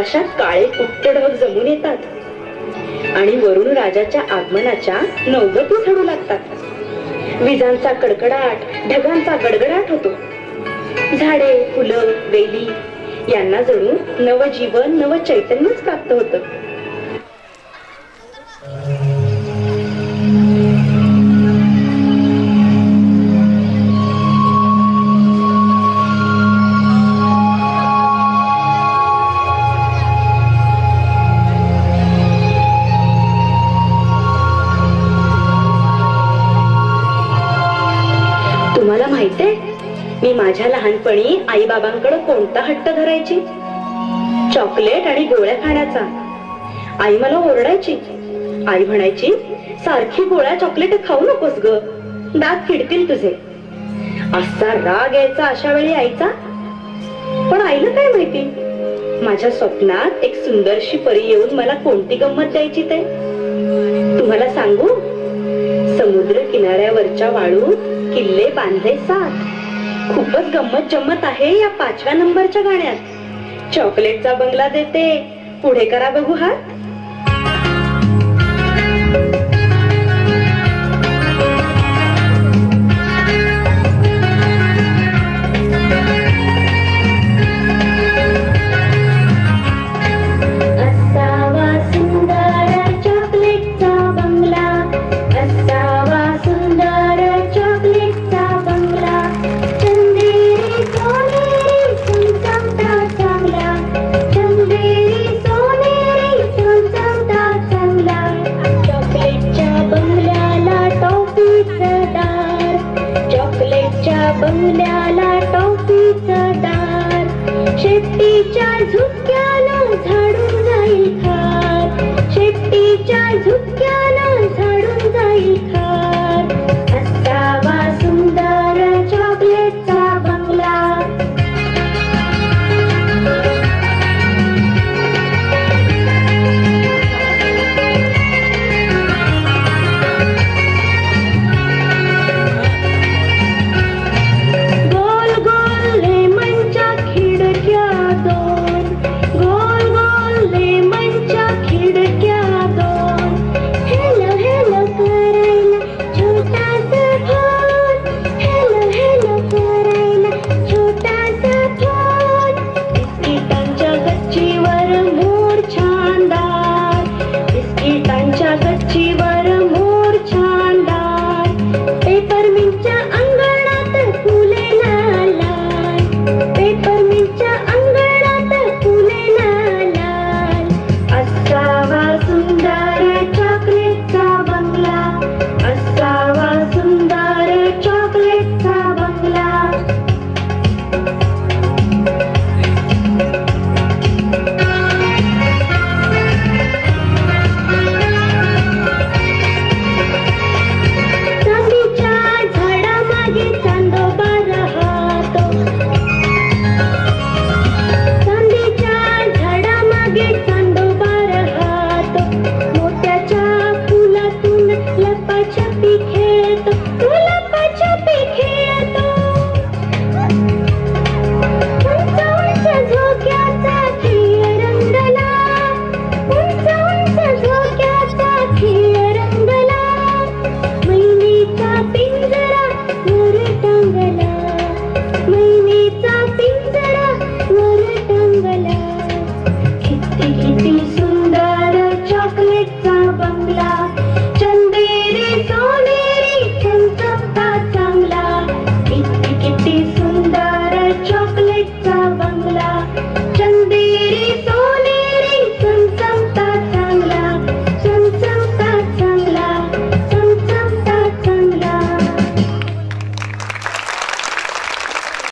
आकाशात काळे कुट्ट ढग जमून येतात आणि वरुण राजाच्या आगमनाच्या नवगती झडू लागतात. विजांचा कडकडाट, ढगांचा गडगडाट होतो. झाडे, फुलं, वेली यांना जणू नवजीवन, नव चैतन्यच प्राप्त होतं. तुम्हाला माहितीये, मी माझ्या लहानपणी आई बाबांकडे कोणता हट्ट धरायची? चॉकलेट आणि गोळ्या खाण्याचा. आई मला ओरडायची. आई म्हणायची, सारखी गोळ्या चॉकलेट खाऊ नकोस ग, दात किडतील तुझे. असा राग यायचा अशा वेळी आईचा. पण आईला काय माहिती, माझ्या स्वप्नात एक सुंदरशी परी येऊन मला कोणती गंमत द्यायची ते. तुम्हाला सांगू, समुद्र किनाऱ्यावरच्या वाळूत किल्ले बांधले 7. खूपच गंमत जम्मत आहे या 5व्या नंबरच्या गाण्यात. चॉकलेटचा बंगला देते, पुढे करा बघू हात.